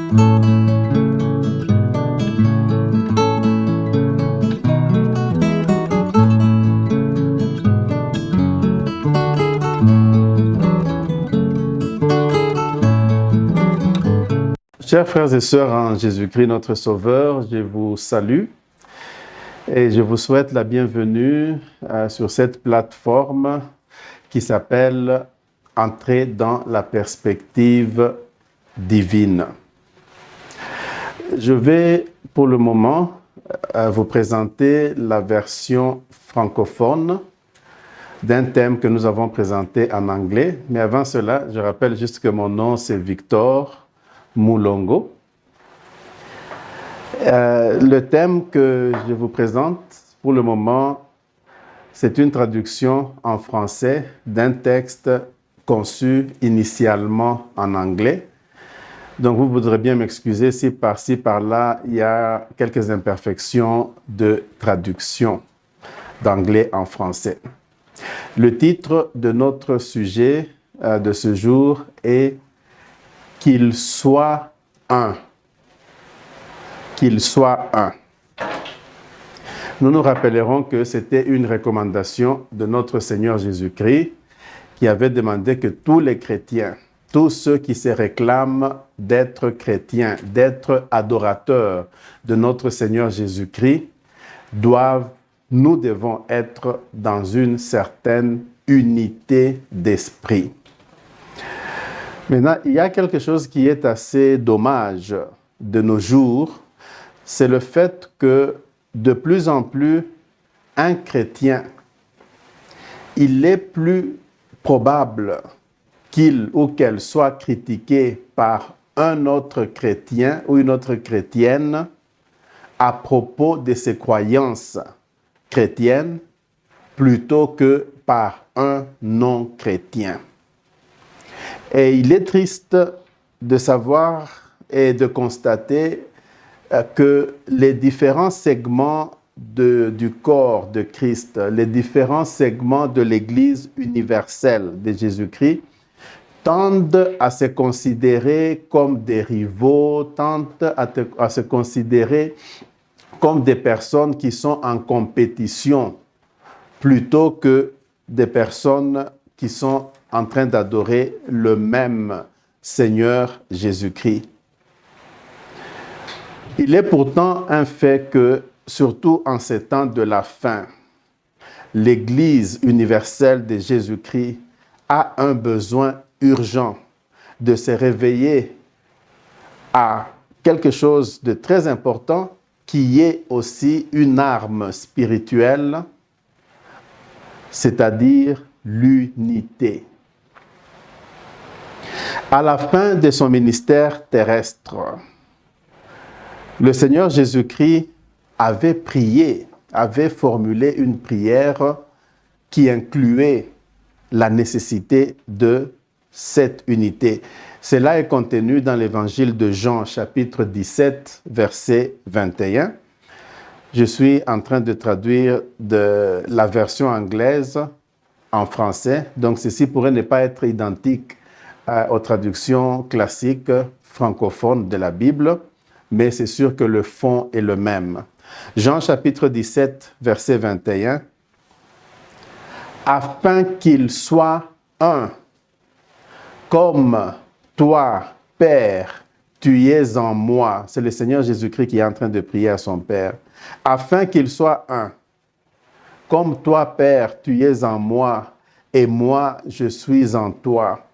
Chers frères et sœurs en Jésus-Christ, notre Sauveur, je vous salue et je vous souhaite la bienvenue sur cette plateforme qui s'appelle « Entrer dans la perspective divine ». Je vais pour le moment vous présenter la version francophone d'un thème que nous avons présenté en anglais. Mais avant cela, je rappelle juste que mon nom c'est Victor Moulongo. Le thème que je vous présente pour le moment, c'est une traduction en français d'un texte conçu initialement en anglais. Donc vous voudrez bien m'excuser si par-ci, par-là, il y a quelques imperfections de traduction d'anglais en français. Le titre de notre sujet de ce jour est « Qu'il soit un ». Qu'il soit un. Nous nous rappellerons que c'était une recommandation de notre Seigneur Jésus-Christ qui avait demandé que tous les chrétiens, tous ceux qui se réclament d'être chrétiens, d'être adorateurs de notre Seigneur Jésus-Christ, nous devons être dans une certaine unité d'esprit. Maintenant, il y a quelque chose qui est assez dommage de nos jours, c'est le fait que de plus en plus, un chrétien, il est plus probable qu'il ou qu'elle soit critiqué par un autre chrétien ou une autre chrétienne à propos de ses croyances chrétiennes plutôt que par un non-chrétien. Et il est triste de savoir et de constater que les différents segments du corps de Christ, les différents segments de l'Église universelle de Jésus-Christ, tendent à se considérer comme des rivaux, tendent à se considérer comme des personnes qui sont en compétition, plutôt que des personnes qui sont en train d'adorer le même Seigneur Jésus-Christ. Il est pourtant un fait que, surtout en ces temps de la fin, l'Église universelle de Jésus-Christ a un besoin urgent de se réveiller à quelque chose de très important qui est aussi une arme spirituelle, c'est-à-dire l'unité. À la fin de son ministère terrestre, le Seigneur Jésus-Christ avait prié, avait formulé une prière qui incluait la nécessité de cette unité. Cela est contenu dans l'évangile de Jean, chapitre 17, verset 21. Je suis en train de traduire de la version anglaise en français, donc ceci pourrait ne pas être identique aux traductions classiques francophones de la Bible, mais c'est sûr que le fond est le même. Jean chapitre 17, verset 21. « Afin qu'il soit un, comme toi, Père, tu es en moi. » C'est le Seigneur Jésus-Christ qui est en train de prier à son Père. « Afin qu'il soit un, comme toi, Père, tu es en moi, et moi, je suis en toi.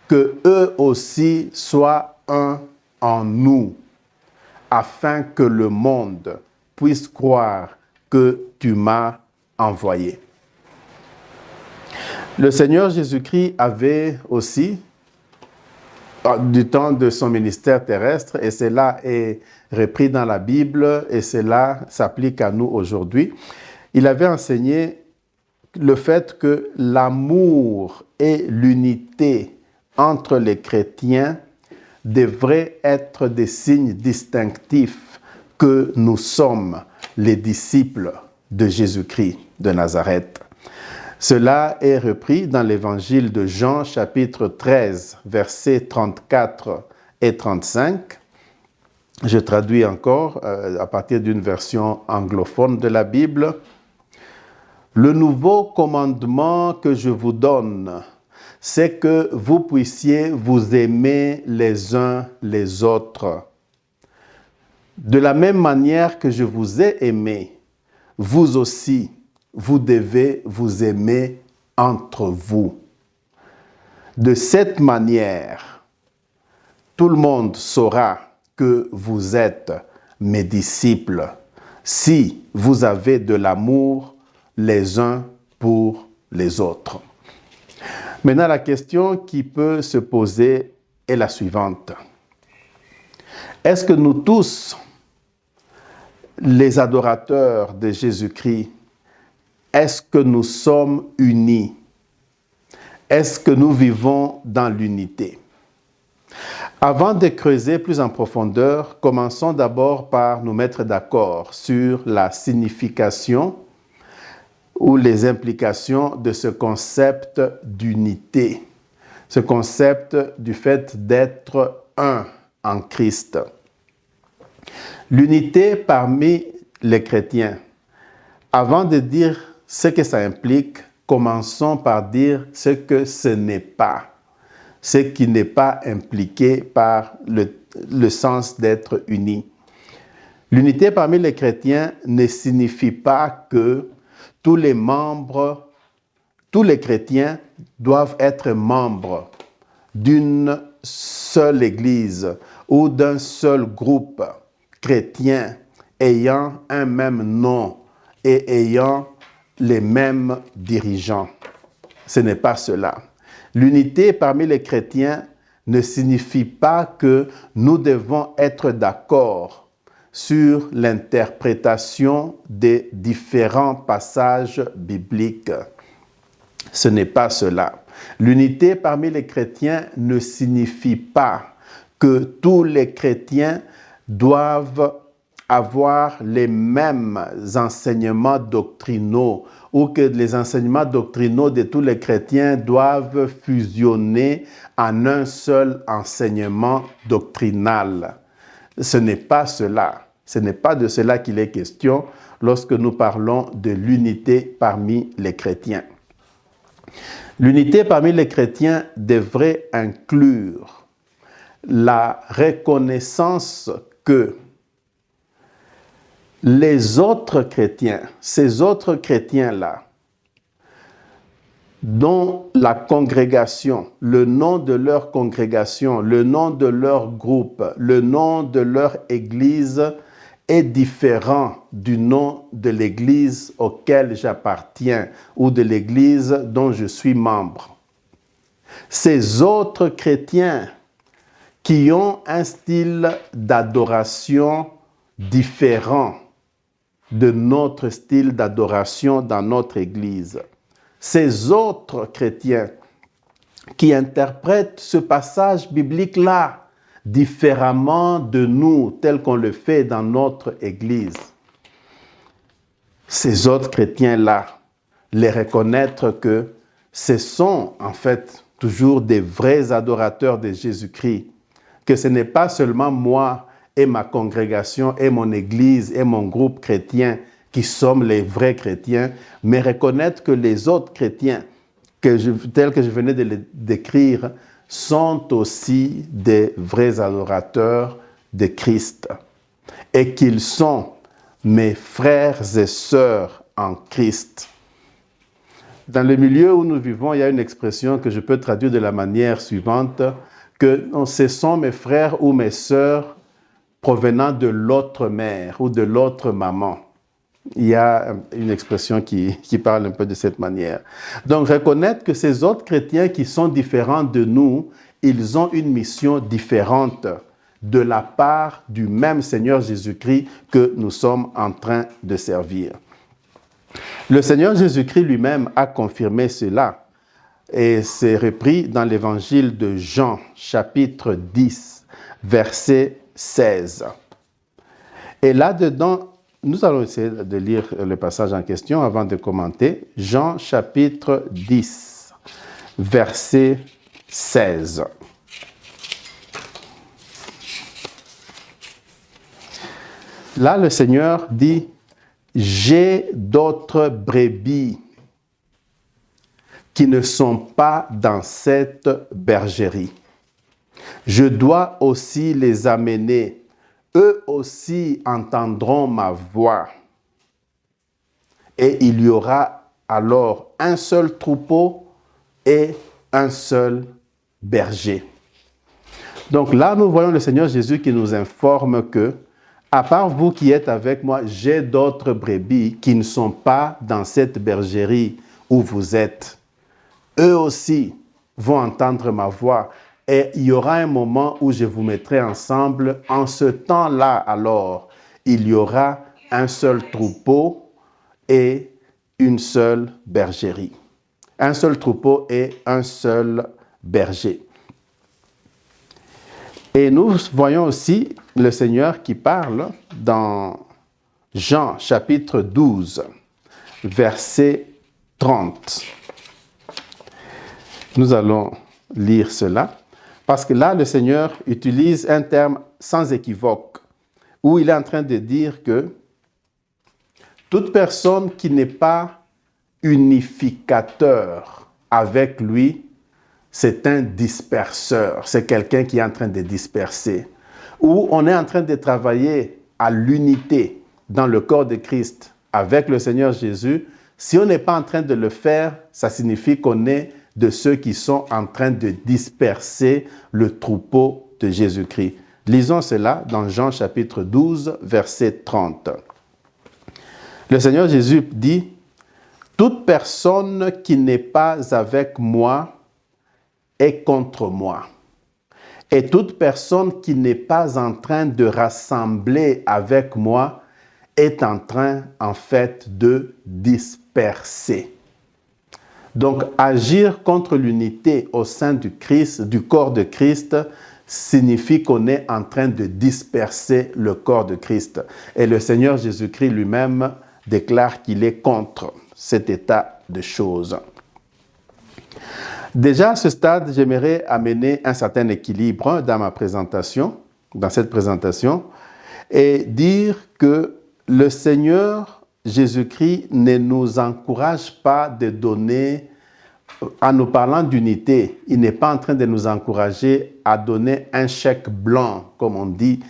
Que eux aussi soient un en nous, afin que le monde puisse croire que tu m'as envoyé. » Le Seigneur Jésus-Christ avait aussi, du temps de son ministère terrestre, et cela est repris dans la Bible, et cela s'applique à nous aujourd'hui, il avait enseigné le fait que l'amour et l'unité entre les chrétiens devraient être des signes distinctifs que nous sommes les disciples de Jésus-Christ de Nazareth. Cela est repris dans l'évangile de Jean, chapitre 13, versets 34 et 35. Je traduis encore à partir d'une version anglophone de la Bible. Le nouveau commandement que je vous donne, c'est que vous puissiez vous aimer les uns les autres. De la même manière que je vous ai aimé, vous aussi, vous devez vous aimer entre vous. De cette manière, tout le monde saura que vous êtes mes disciples si vous avez de l'amour les uns pour les autres. Maintenant, la question qui peut se poser est la suivante. Est-ce que nous tous, les adorateurs de Jésus-Christ, est-ce que nous sommes unis? Est-ce que nous vivons dans l'unité? Avant de creuser plus en profondeur, commençons d'abord par nous mettre d'accord sur la signification ou les implications de ce concept d'unité, ce concept du fait d'être un en Christ. L'unité parmi les chrétiens. Avant de dire ce que ça implique, commençons par dire ce que ce n'est pas. Ce qui n'est pas impliqué par le sens d'être uni. L'unité parmi les chrétiens ne signifie pas que tous les chrétiens doivent être membres d'une seule église ou d'un seul groupe chrétien ayant un même nom et ayant les mêmes dirigeants. Ce n'est pas cela. L'unité parmi les chrétiens ne signifie pas que nous devons être d'accord sur l'interprétation des différents passages bibliques. Ce n'est pas cela. L'unité parmi les chrétiens ne signifie pas que tous les chrétiens doivent avoir les mêmes enseignements doctrinaux ou que les enseignements doctrinaux de tous les chrétiens doivent fusionner en un seul enseignement doctrinal. Ce n'est pas cela. Ce n'est pas de cela qu'il est question lorsque nous parlons de l'unité parmi les chrétiens. L'unité parmi les chrétiens devrait inclure la reconnaissance que les autres chrétiens, ces autres chrétiens-là, dont la congrégation, le nom de leur congrégation, le nom de leur groupe, le nom de leur église est différent du nom de l'église auquel j'appartiens ou de l'église dont je suis membre. Ces autres chrétiens qui ont un style d'adoration différent de notre style d'adoration dans notre Église. Ces autres chrétiens qui interprètent ce passage biblique-là différemment de nous, tel qu'on le fait dans notre Église. Ces autres chrétiens-là, les reconnaître que ce sont en fait toujours des vrais adorateurs de Jésus-Christ, que ce n'est pas seulement moi et ma congrégation et mon église et mon groupe chrétien qui sommes les vrais chrétiens, mais reconnaître que les autres chrétiens, tels que je venais de les décrire, sont aussi des vrais adorateurs de Christ et qu'ils sont mes frères et sœurs en Christ. Dans le milieu où nous vivons, il y a une expression que je peux traduire de la manière suivante, que ce sont mes frères ou mes sœurs provenant de l'autre mère ou de l'autre maman. Il y a une expression qui parle un peu de cette manière. Donc, reconnaître que ces autres chrétiens qui sont différents de nous, ils ont une mission différente de la part du même Seigneur Jésus-Christ que nous sommes en train de servir. Le Seigneur Jésus-Christ lui-même a confirmé cela et c'est repris dans l'évangile de Jean, chapitre 10, verset 16. Et là-dedans, nous allons essayer de lire le passage en question avant de commenter. Jean, chapitre 10, verset 16. Là, le Seigneur dit, j'ai d'autres brebis qui ne sont pas dans cette bergerie. Je dois aussi les amener. Eux aussi entendront ma voix. Et il y aura alors un seul troupeau et un seul berger. Donc là, nous voyons le Seigneur Jésus qui nous informe que, à part vous qui êtes avec moi, j'ai d'autres brebis qui ne sont pas dans cette bergerie où vous êtes. Eux aussi vont entendre ma voix. Et il y aura un moment où je vous mettrai ensemble. En ce temps-là, alors, il y aura un seul troupeau et une seule bergerie. Un seul troupeau et un seul berger. Et nous voyons aussi le Seigneur qui parle dans Jean chapitre 12, verset 30. Nous allons lire cela, parce que là, le Seigneur utilise un terme sans équivoque, où il est en train de dire que toute personne qui n'est pas unificateur avec lui, c'est un disperseur, c'est quelqu'un qui est en train de disperser. Ou on est en train de travailler à l'unité dans le corps de Christ avec le Seigneur Jésus. Si on n'est pas en train de le faire, ça signifie qu'on est de ceux qui sont en train de disperser le troupeau de Jésus-Christ. Lisons cela dans Jean chapitre 12, verset 30. Le Seigneur Jésus dit, « Toute personne qui n'est pas avec moi est contre moi. Et toute personne qui n'est pas en train de rassembler avec moi est en train, en fait, de disperser. » Donc, agir contre l'unité au sein du Christ, du corps de Christ, signifie qu'on est en train de disperser le corps de Christ. Et le Seigneur Jésus-Christ lui-même déclare qu'il est contre cet état de choses. Déjà, à ce stade, j'aimerais amener un certain équilibre dans ma présentation, dans cette présentation, et dire que le Seigneur Jésus-Christ ne nous encourage pas de donner, en nous parlant d'unité, il n'est pas en train de nous encourager à donner un chèque blanc, comme on dit,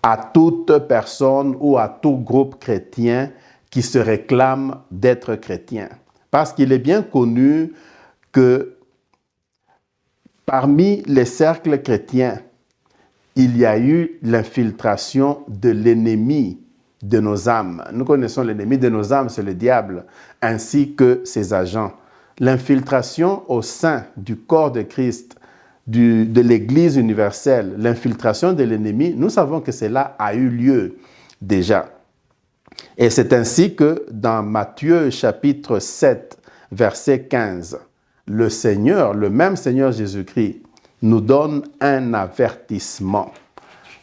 à toute personne ou à tout groupe chrétien qui se réclame d'être chrétien. Parce qu'il est bien connu que parmi les cercles chrétiens, il y a eu l'infiltration de l'ennemi de nos âmes. Nous connaissons l'ennemi de nos âmes, c'est le diable, ainsi que ses agents. L'infiltration au sein du corps de Christ, de l'Église universelle, l'infiltration de l'ennemi, nous savons que cela a eu lieu déjà. Et c'est ainsi que dans Matthieu chapitre 7, verset 15, le Seigneur, le même Seigneur Jésus-Christ, nous donne un avertissement.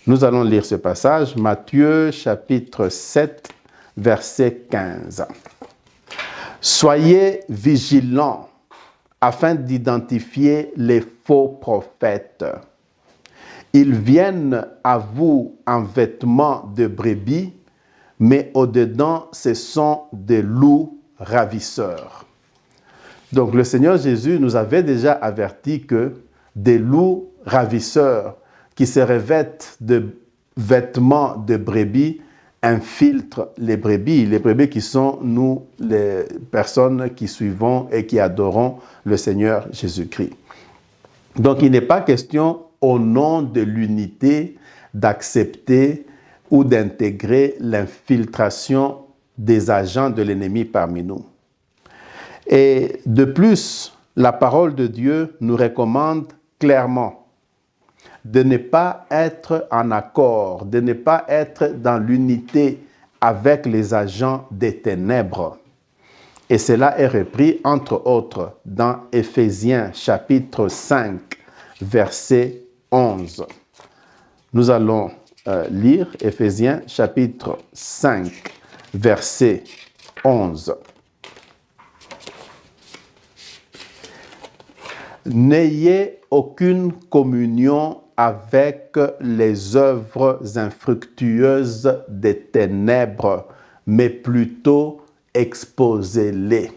Nous allons lire ce passage, Matthieu chapitre 7, verset 15. « Soyez vigilants afin d'identifier les faux prophètes. Ils viennent à vous en vêtements de brebis, mais au-dedans, ce sont des loups ravisseurs. » Donc le Seigneur Jésus nous avait déjà averti que des loups ravisseurs qui se revêtent de vêtements de brebis infiltrent les brebis qui sont nous, les personnes qui suivons et qui adorons le Seigneur Jésus-Christ. Donc il n'est pas question au nom de l'unité d'accepter ou d'intégrer l'infiltration des agents de l'ennemi parmi nous. Et de plus, la parole de Dieu nous recommande clairement de ne pas être en accord, de ne pas être dans l'unité avec les agents des ténèbres. Et cela est repris, entre autres, dans Éphésiens chapitre 5, verset 11. Nous allons lire Éphésiens chapitre 5, verset 11. N'ayez aucune communion avec les œuvres infructueuses des ténèbres, mais plutôt exposez-les.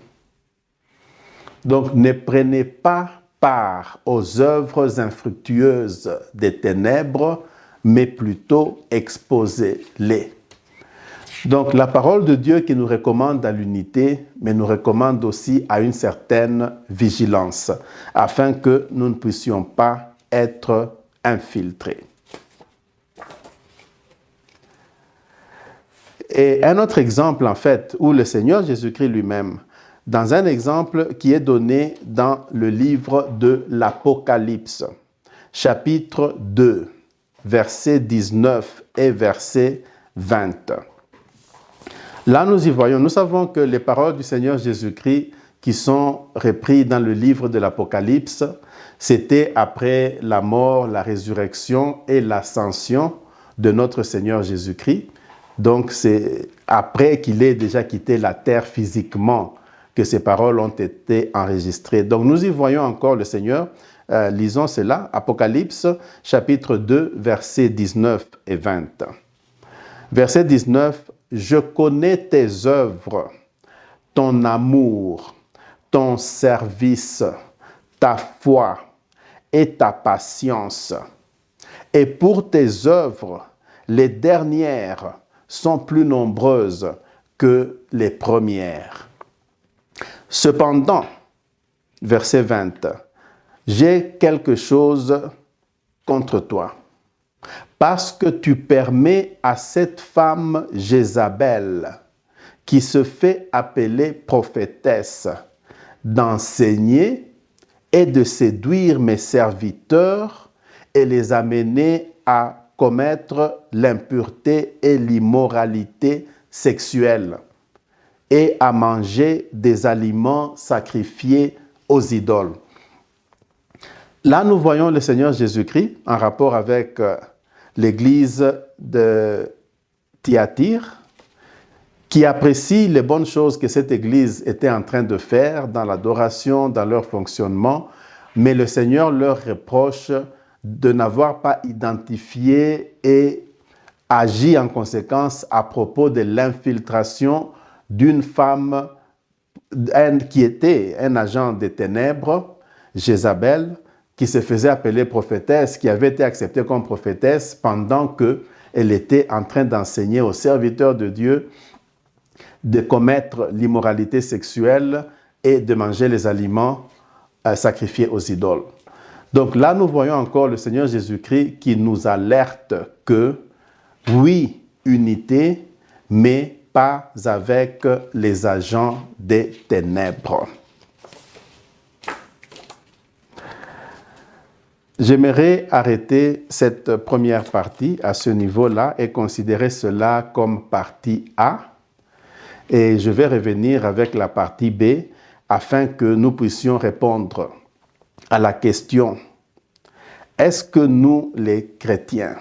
Donc, ne prenez pas part aux œuvres infructueuses des ténèbres, mais plutôt exposez-les. Donc, la parole de Dieu qui nous recommande à l'unité, mais nous recommande aussi à une certaine vigilance, afin que nous ne puissions pas être infiltrés. Et un autre exemple, en fait, où le Seigneur Jésus-Christ lui-même, dans un exemple qui est donné dans le livre de l'Apocalypse, chapitre 2, versets 19 et verset 20. Là, nous y voyons, nous savons que les paroles du Seigneur Jésus-Christ qui sont reprises dans le livre de l'Apocalypse, c'était après la mort, la résurrection et l'ascension de notre Seigneur Jésus-Christ. Donc, c'est après qu'il ait déjà quitté la terre physiquement que ces paroles ont été enregistrées. Donc, nous y voyons encore le Seigneur. Lisons cela, Apocalypse, chapitre 2, versets 19 et 20. Verset 19, « Je connais tes œuvres, ton amour, ton service, ta foi et ta patience. Et pour tes œuvres, les dernières sont plus nombreuses que les premières. Cependant, verset 20, j'ai quelque chose contre toi, parce que tu permets à cette femme Jézabel, qui se fait appeler prophétesse, d'enseigner et de séduire mes serviteurs et les amener à commettre l'impureté et l'immoralité sexuelle et à manger des aliments sacrifiés aux idoles. » Là, nous voyons le Seigneur Jésus-Christ en rapport avec l'église de Thyatire, qui apprécie les bonnes choses que cette église était en train de faire dans l'adoration, dans leur fonctionnement, mais le Seigneur leur reproche de n'avoir pas identifié et agi en conséquence à propos de l'infiltration d'une femme qui était un agent des ténèbres, Jézabel, qui se faisait appeler prophétesse, qui avait été acceptée comme prophétesse pendant qu'elle était en train d'enseigner aux serviteurs de Dieu de commettre l'immoralité sexuelle et de manger les aliments sacrifiés aux idoles. Donc là, nous voyons encore le Seigneur Jésus-Christ qui nous alerte que, oui, unité, mais pas avec les agents des ténèbres. J'aimerais arrêter cette première partie à ce niveau-là et considérer cela comme partie A. Et je vais revenir avec la partie B afin que nous puissions répondre à la question: est-ce que nous, les chrétiens,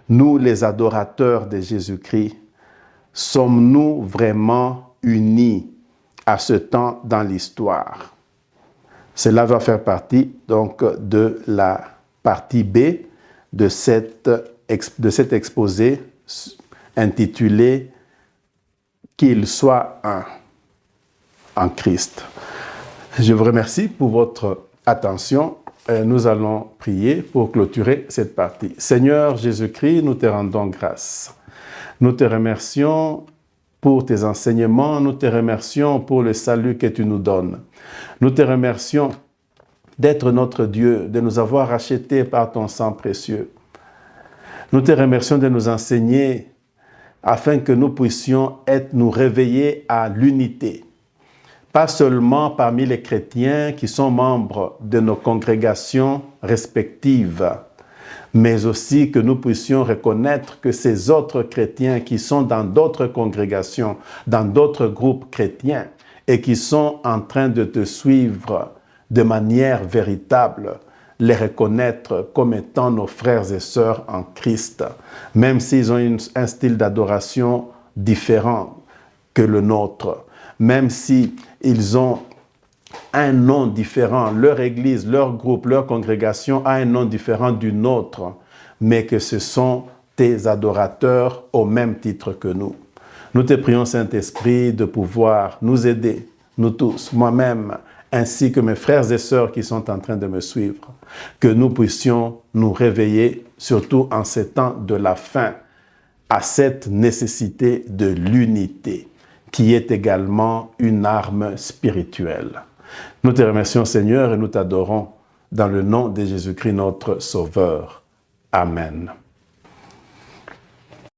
nous, les adorateurs de Jésus-Christ, sommes-nous vraiment unis à ce temps dans l'histoire? Cela va faire partie donc de la partie B de cet exposé intitulé « Qu'il soit un en Christ ». Je vous remercie pour votre attention. Nous allons prier pour clôturer cette partie. Seigneur Jésus-Christ, nous te rendons grâce. Nous te remercions pour tes enseignements, nous te remercions pour le salut que tu nous donnes. Nous te remercions d'être notre Dieu, de nous avoir rachetés par ton sang précieux. Nous te remercions de nous enseigner afin que nous puissions nous réveiller à l'unité. Pas seulement parmi les chrétiens qui sont membres de nos congrégations respectives, mais aussi que nous puissions reconnaître que ces autres chrétiens qui sont dans d'autres congrégations, dans d'autres groupes chrétiens, et qui sont en train de te suivre de manière véritable, les reconnaître comme étant nos frères et sœurs en Christ, même s'ils ont un style d'adoration différent que le nôtre, même s'ils ont a un nom différent, leur église, leur groupe, leur congrégation a un nom différent du nôtre, mais que ce sont tes adorateurs au même titre que nous. Nous te prions, Saint-Esprit, de pouvoir nous aider, nous tous, moi-même, ainsi que mes frères et sœurs qui sont en train de me suivre, que nous puissions nous réveiller, surtout en ces temps de la fin, à cette nécessité de l'unité, qui est également une arme spirituelle. Nous te remercions, Seigneur, et nous t'adorons dans le nom de Jésus-Christ, notre Sauveur. Amen.